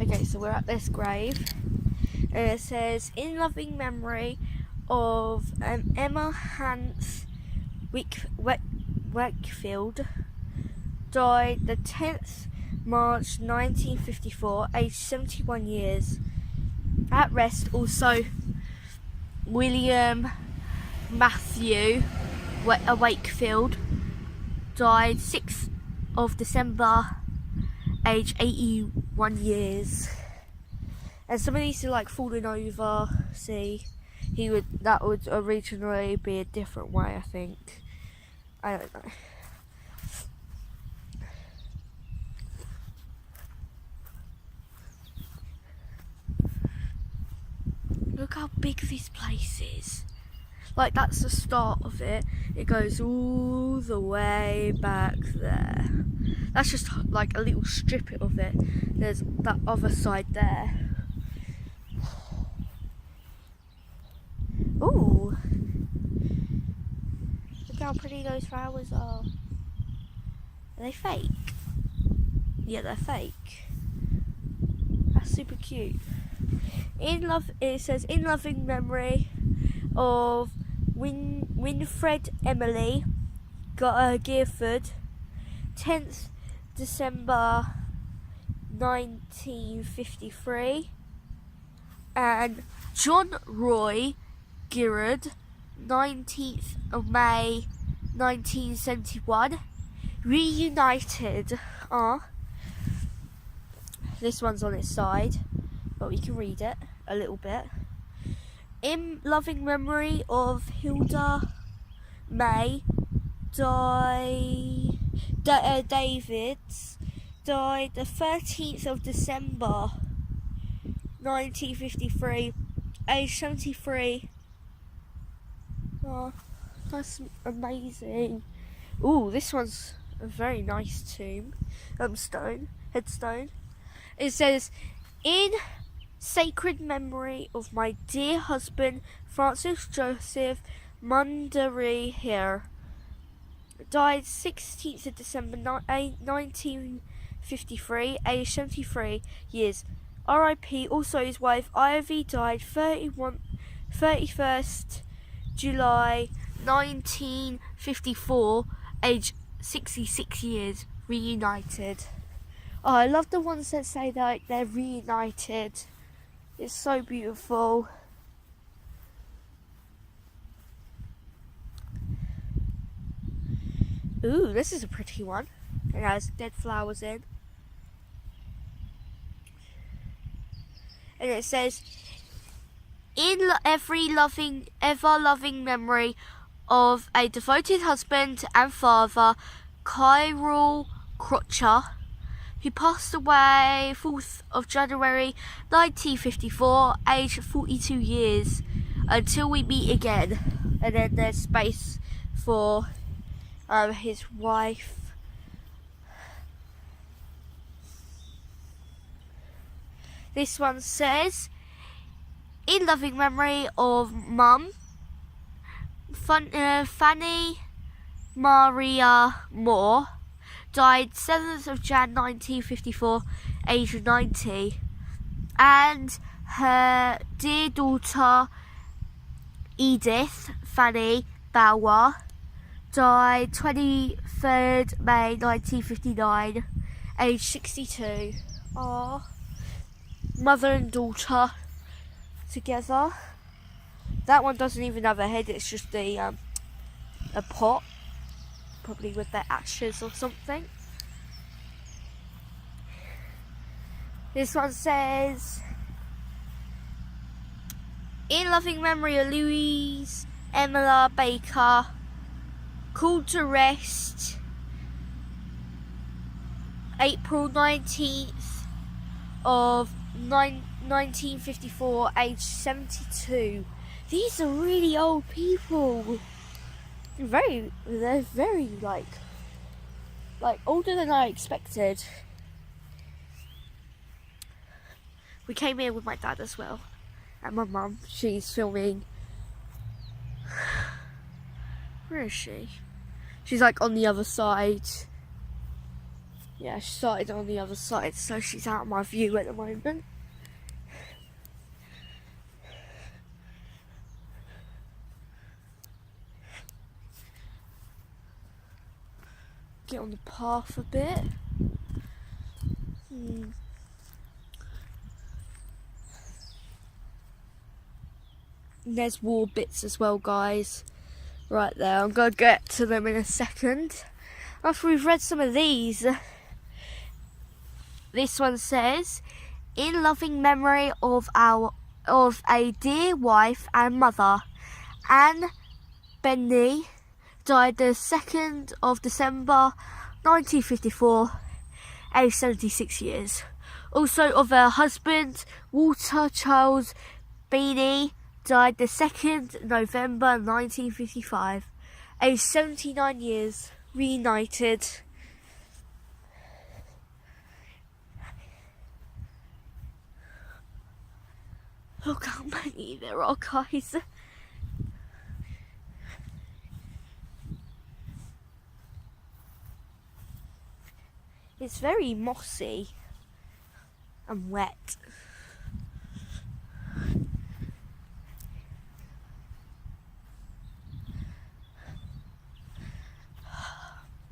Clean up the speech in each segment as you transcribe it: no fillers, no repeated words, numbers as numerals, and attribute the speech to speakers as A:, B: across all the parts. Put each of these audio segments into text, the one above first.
A: Okay, so we're at this grave, and it says, in loving memory of Emma Hans Wakefield, died the 10th March 1954, aged 71 years. At rest also William Matthew Wakefield, died 6th of December, age 81 years. And some of these are like falling over. See, that would originally be a different way, I think. I don't know. Look how big this place is. Like, that's the start of it. It goes all the way back there. That's just like a little strip of it. There's that other side there. Ooh. Look how pretty those flowers are. Are they fake? Yeah, they're fake. That's super cute. It says, in loving memory of Winfred Emily Gifford, 10th December 1953, and John Roy Girard, 19th of May 1971, reunited. This one's on its side, but we can read it a little bit. In loving memory of Hilda May Davids, died the 13th of December 1953, age 73. Oh, that's amazing. Ooh, this one's a very nice headstone. It says, in sacred memory of my dear husband Francis Joseph Mundary here, died 16th of December 1953, aged 73 years. R.I.P. Also his wife Ivy, died 31st July 1954, aged 66 years, reunited. Oh, I love the ones that say that they're reunited. It's so beautiful. Ooh, this is a pretty one. It has dead flowers in. And it says, in ever loving memory of a devoted husband and father, Kyril Crotcher, who passed away 4th of January 1954, aged 42 years. Until we meet again. And then there's space for his wife. This one says, in loving memory of Mum, Fanny Maria Moore, died 7th of Jan 1954, aged 90, and her dear daughter Edith Fanny Bauer, died 23rd May 1959, aged 62. Aww. Mother and daughter together. That one doesn't even have a head, it's just a pot, probably with their ashes or something. This one says, in loving memory of Louise Emila Baker, called to rest April 19th of 1954, age 72. These are really old people. They're very like older than I expected. We came here with my dad as well, and my mum. She's filming. Where is she? She's like on the other side. Yeah, she started on the other side, so she's out of my view at the moment. Get on the path a bit. And there's wall bits as well, guys. Right there, I'm going to get to them in a second. After we've read some of these, this one says, in loving memory of a dear wife and mother, Anne Benny, died the 2nd of December 1954, aged 76 years. Also of her husband, Walter Charles Benny, died the 2nd November 1955, aged 79 years, reunited. Look how many there are, guys. It's very mossy and wet.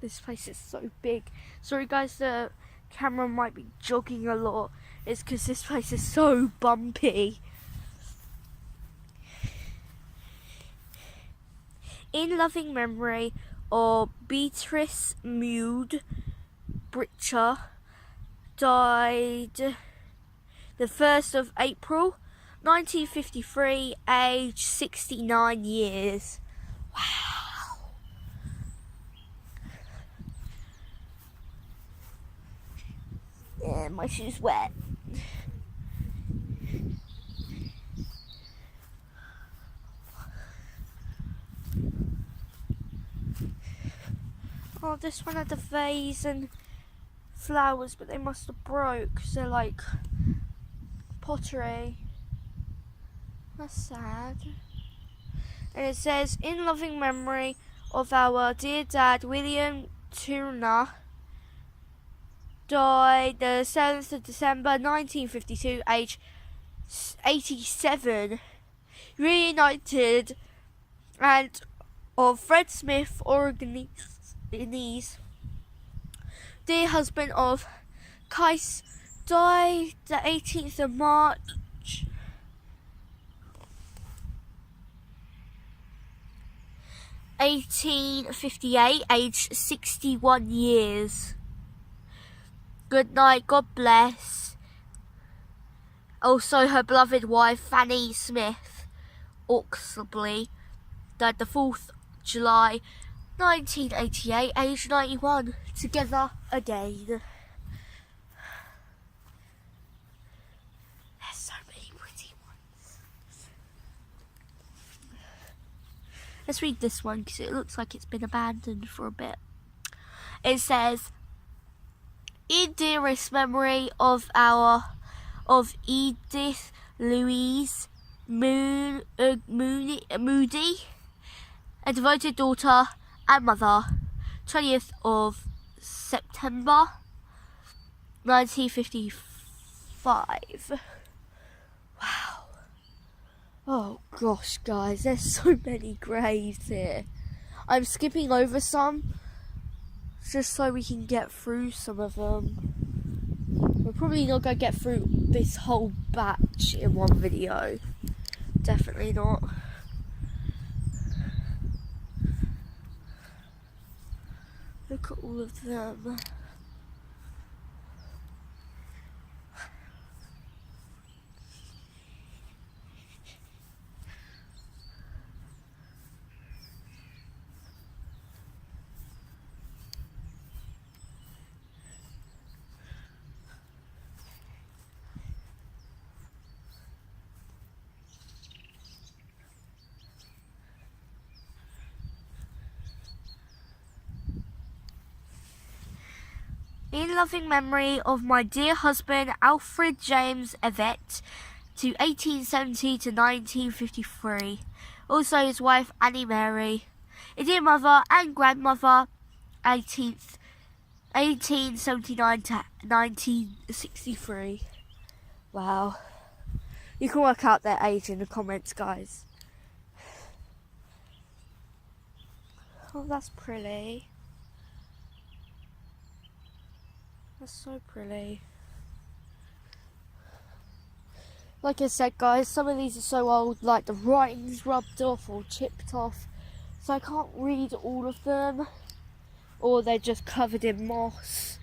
A: This place is so big. Sorry guys, the camera might be jogging a lot. It's because this place is so bumpy. In loving memory of Beatrice Mude Britcher, died the 1st of April 1953, aged 69 years. Wow. Yeah, my shoe's wet. Oh, this one had a vase and flowers, but they must have broke because they're like pottery. That's sad. And it says, in loving memory of our dear dad, William Turner, died the 7th of December 1952, age 87, reunited, and of Fred Smith, Oregonese, dear husband of Kais, died the 18th of March 1858, aged 61 years. Good night, God bless. Also her beloved wife Fanny Smith Oxley, died the 4th July 1988, aged 91, together again. There's so many pretty ones. Let's read this one because it looks like it's been abandoned for a bit. It says, in dearest memory of Edith Louise Moody, a devoted daughter and mother, 20th of September 1955. Wow. Oh gosh, guys, there's so many graves here. I'm skipping over some just so we can get through some of them. We're probably not going to get through this whole batch in one video. Definitely not. Look at all of them. In loving memory of my dear husband Alfred James Evett, to 1870 to 1953. Also his wife Annie Mary. A dear mother and grandmother, 18th 1879 to 1963. Wow. You can work out their age in the comments, guys. Oh, that's pretty. That's so pretty. Like I said, guys, some of these are so old, like the writing's rubbed off or chipped off, so I can't read all of them. Or they're just covered in moss.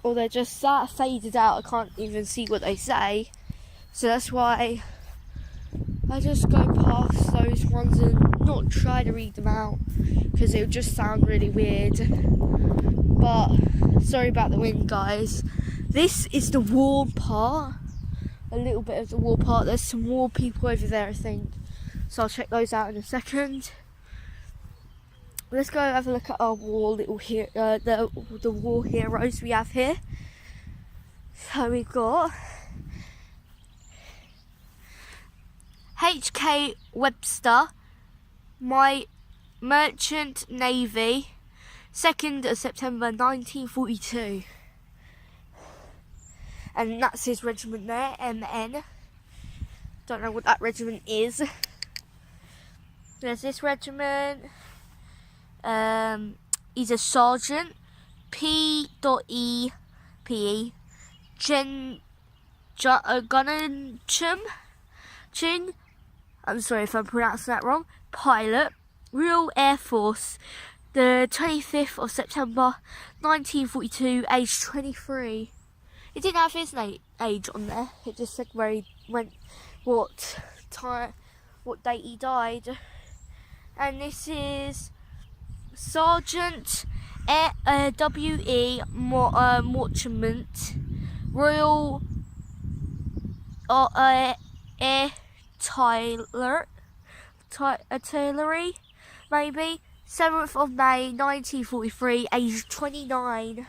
A: Or they're just that faded out, I can't even see what they say. So that's why I just go past those ones and not try to read them out, because it would just sound really weird. But sorry about the wind, guys. This is the warm part, a little bit of the warm part. There's some more people over there, I think, so I'll check those out in a second. Let's go have a look at our war the war heroes we have here. So we've got H.K. Webster, my Merchant Navy, 2nd of September 1942. And that's his regiment there, MN. Don't know what that regiment is. There's this regiment. He's a sergeant. P.E. Gunnenchum. I'm sorry if I'm pronouncing that wrong. Pilot, Royal Air Force, the 25th of September 1942, age 23. It didn't have his age on there. It just said where he went, what date he died. And this is Sergeant W.E. Morchment, Royal Artillery, maybe, 7th of May 1943, age 29.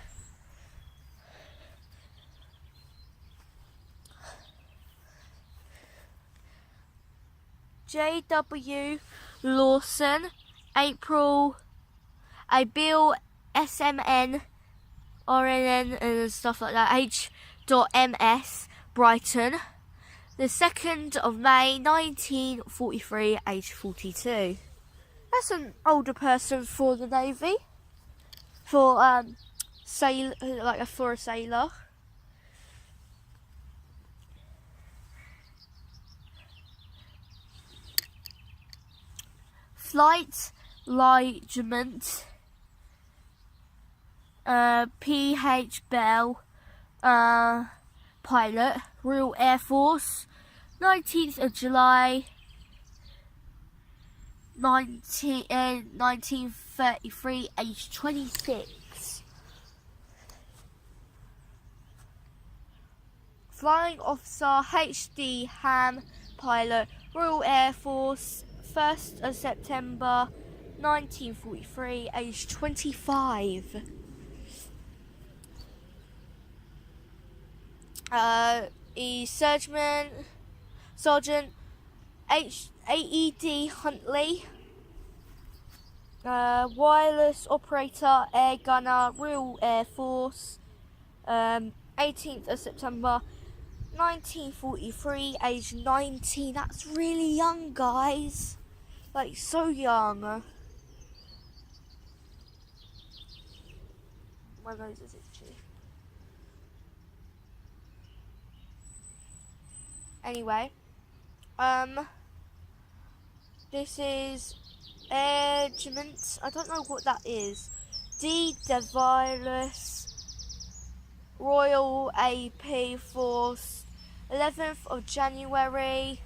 A: J.W. Lawson, April, Bill, SMN, RNN and stuff like that, H.MS, Brighton, the 2nd of May 1943, age 42. That's an older person for the Navy, for a sailor. Flight Regiment, P.H. Bell, pilot, Royal Air Force, 19th of July 1933, age 26. Flying Officer H.D. Ham, pilot, Royal Air Force, 1st of September 1943, age 25. He's Sergeant A.E.D. Huntley, wireless operator, air gunner, Royal Air Force, 18th of September 1943, age 19. That's really young, guys. Like, so young. My nose is itchy. Anyway, this is Regiment. I don't know what that is. D. Devilus, Royal AP Force, 11th of January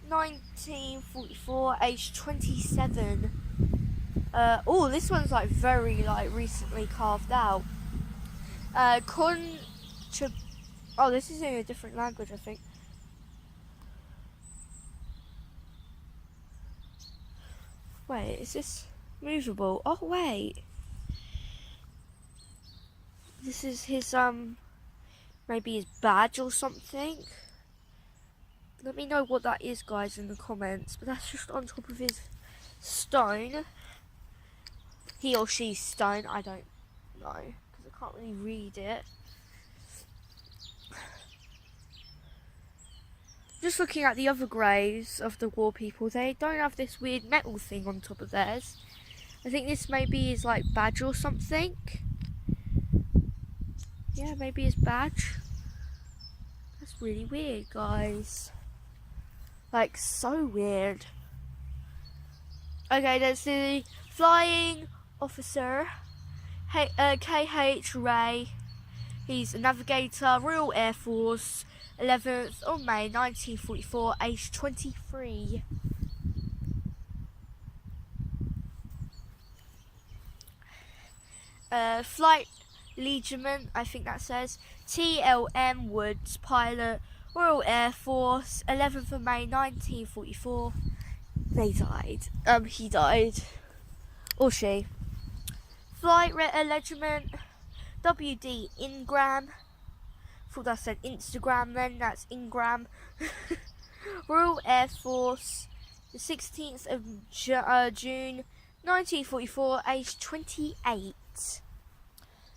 A: 1944, age 27. Oh, this one's like very recently carved out. Oh, this is in a different language, I think. Wait, is this movable? Oh, wait. This is his, maybe his badge or something. Let me know what that is, guys, in the comments. But that's just on top of his stone. He or she's stone, I don't know. can't really read it. Just looking at the other graves of the war people, they don't have this weird metal thing on top of theirs. I think this maybe is like badge or something. Yeah, maybe his badge. That's really weird, guys. Like, so weird. Okay, there's the flying officer, K.H. Ray. He's a navigator, Royal Air Force, 11th of May 1944, aged 23. Flight Regiment, I think that says, T.L.M. Woods, pilot, Royal Air Force, 11th of May 1944. They died. He died. Or she. Flight Regiment, W.D. Ingram. Thought that said Instagram then, that's Ingram. Royal Air Force, the 16th of June 1944, aged 28.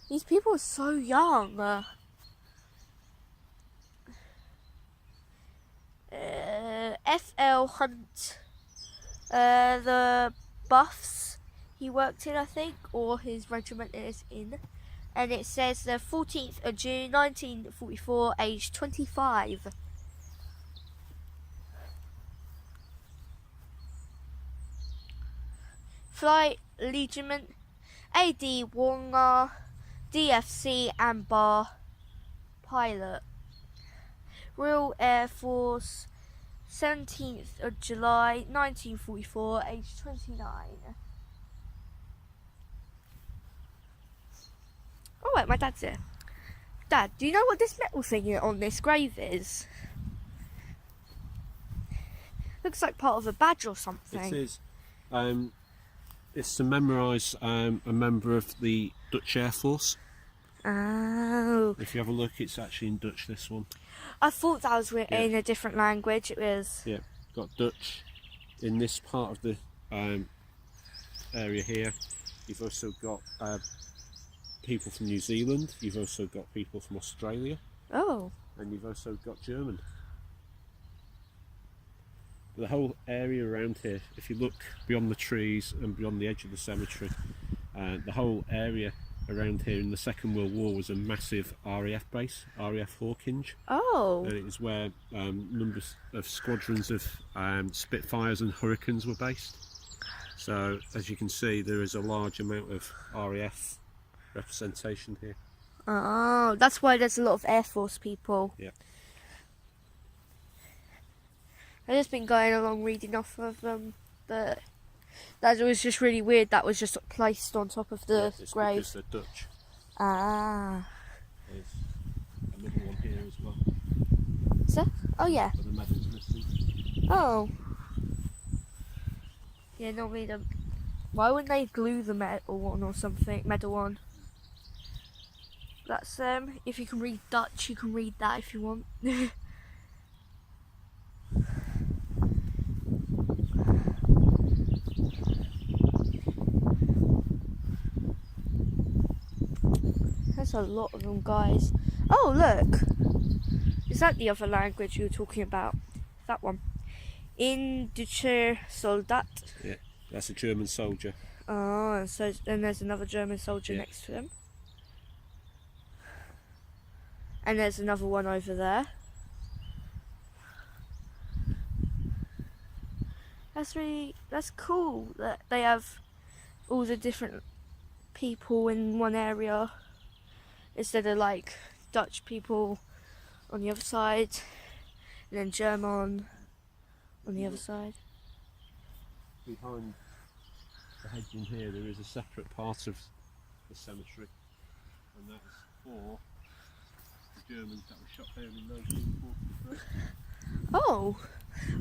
A: These people are so young. F.L. Hunt, the Buffs he worked in, I think, or his regiment is in. And it says the 14th of June 1944, aged 25. Flight Regiment, A.D. Warner, DFC Amber, pilot. Royal Air Force, 17th of July 1944, aged 29. Oh wait, my dad's here. Dad, do you know what this metal thing on this grave is? Looks like part of a badge or something.
B: It is. It's to memorize a member of the Dutch Air Force.
A: Oh.
B: If you have a look, it's actually in Dutch, this one.
A: I thought that was in a different language. It was.
B: Yeah, got Dutch in this part of the area here. You've also got people from New Zealand. You've also got people from Australia.
A: Oh.
B: And you've also got German. The whole area around here, if you look beyond the trees and beyond the edge of the cemetery, the whole area around here in the Second World War was a massive RAF base, RAF Hawkinge.
A: Oh.
B: And it was where numbers of squadrons of Spitfires and Hurricanes were based. So, as you can see, there is a large amount of RAF representation here.
A: Oh, that's why there's a lot of Air Force people.
B: Yeah.
A: I've just been going along reading off of that was just really weird. That was just placed on top of the grave.
B: Because they're Dutch.
A: Ah.
B: There's another one here as well.
A: So? Oh yeah.
B: But the medal's missing.
A: Oh. Yeah, normally the. Why wouldn't they glue the medal on or something? Medal on. That's if you can read Dutch, you can read that if you want. There's a lot of them, guys. Oh, look! Is that the other language you were talking about? That one. Indischer Soldat.
B: Yeah, that's a German soldier.
A: Oh, so then there's another German soldier next to him. And there's another one over there. That's cool that they have all the different people in one area instead of like Dutch people on the other side and then German on the other side.
B: Behind the hedging here there is a separate part of the cemetery, and that's for the Germans that were shot there in 1943.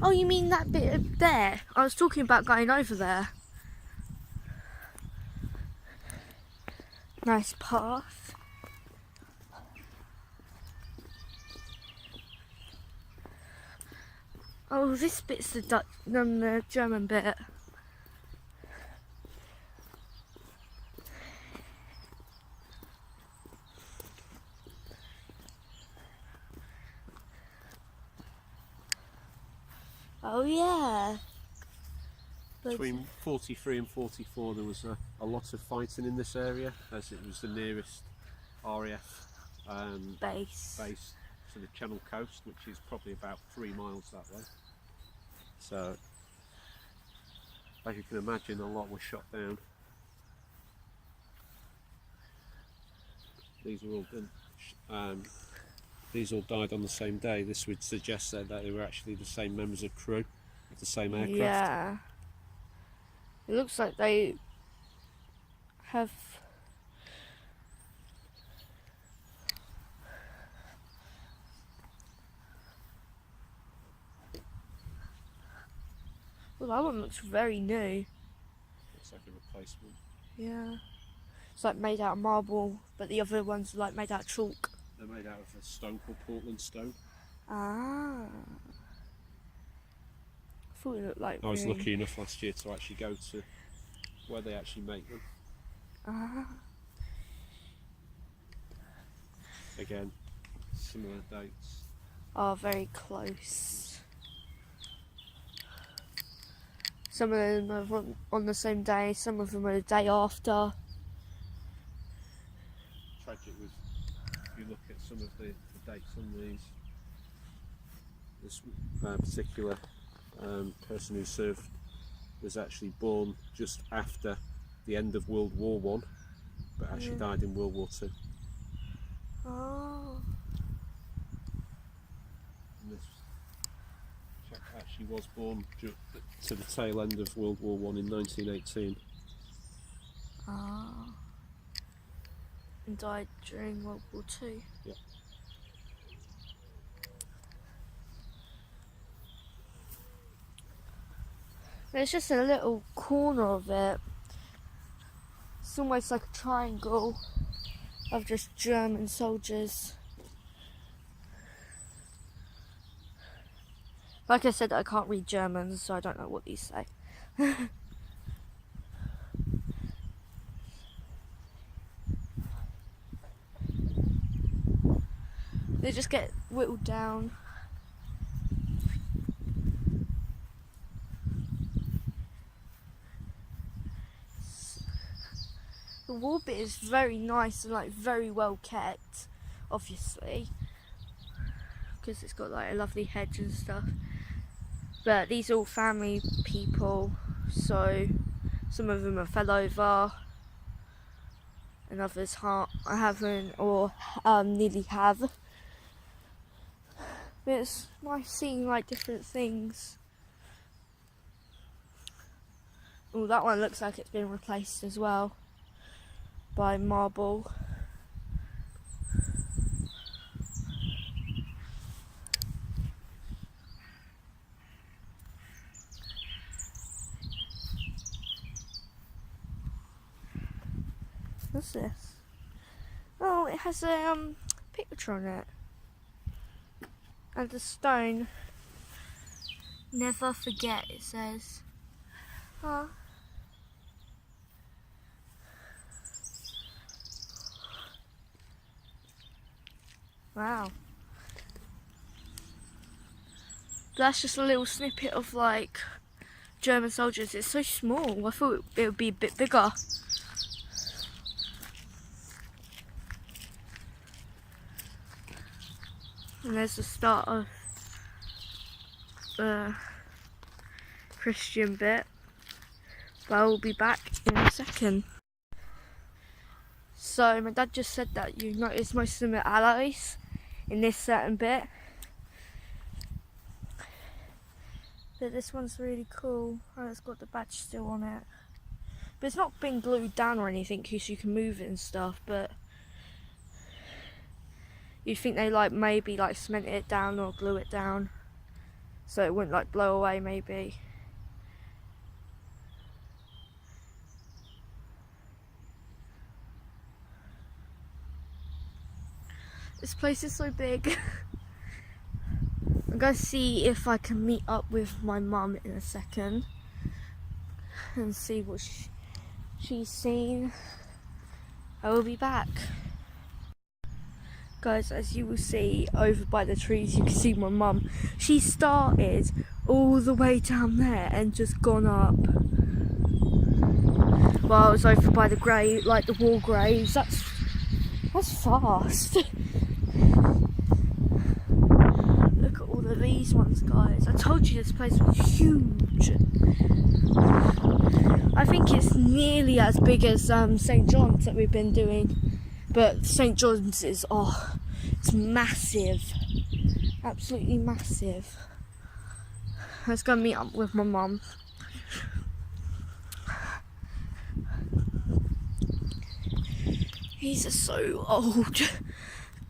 A: Oh, you mean that bit there? I was talking about going over there. Nice path. Oh, this bit's the German bit. Oh yeah. But
B: Between 43 and 44 there was a lot of fighting in this area, as it was the nearest RAF
A: base.
B: base to the Channel coast, which is probably about 3 miles that way. So, as you can imagine, a lot was shot down. These were all done. These all died on the same day. This would suggest that they were actually the same members of crew of the same aircraft.
A: Yeah. It looks like they have. Well, that one looks very new.
B: Looks like a replacement.
A: Yeah. It's like made out of marble, but the other ones are like made out of chalk.
B: They're made out of a stone called Portland stone.
A: Ah. I thought it looked like.
B: I was lucky enough last year to actually go to where they actually make them.
A: Ah.
B: Again, similar dates.
A: Are very close. Some of them are on the same day, some of them are the day after.
B: Tragic was, if you look at some of the dates on these, this particular person who served was actually born just after the end of World War One, but actually died in World War Two.
A: Oh.
B: And this chap actually was born to the tail end of World War One in 1918.
A: Ah. And died during World War Two.
B: Yeah.
A: There's just a little corner of it. It's almost like a triangle of just German soldiers. Like I said, I can't read German, so I don't know what these say. They just get whittled down. The wall bit is very nice and like very well kept, obviously, because it's got like a lovely hedge and stuff. But these are all family people, so some of them have fell over, and others haven't or nearly have. But it's nice seeing like different things. Oh, that one looks like it's been replaced as well by marble. What's this? Oh, it has a picture on it. And a stone. Never forget, it says. Oh. Wow. That's just a little snippet of like German soldiers. It's so small. I thought it would be a bit bigger. And there's the start of the Christian bit. But I will be back in a second. So my dad just said that you notice most of them are alloys in this certain bit. But this one's really cool. Oh, it's got the badge still on it. But it's not been glued down or anything because you can move it and stuff, but you'd think they like maybe like cemented it down or glue it down so it wouldn't like blow away maybe. This place is so big. I'm going to see if I can meet up with my mum in a second and see what she's seen. I will be back. Guys, as you will see over by the trees, you can see my mum. She started all the way down there and just gone up. Well, I was over by the grave, like the war graves. That's fast. Look at all of these ones, guys. I told you this place was huge. I think it's nearly as big as St. John's that we've been doing. But St. John's is, it's massive. Absolutely massive. Let's go meet up with my mum. These are so old.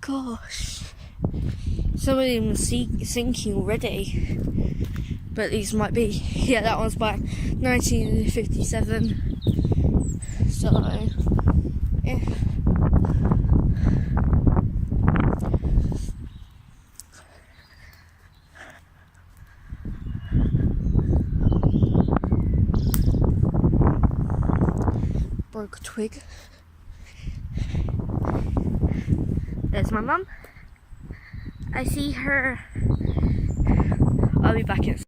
A: Gosh. Some of them are sinking already. But these might be, yeah, that one's by 1957. So, yeah. Broke a twig. There's my mum. I see her. I'll be back in.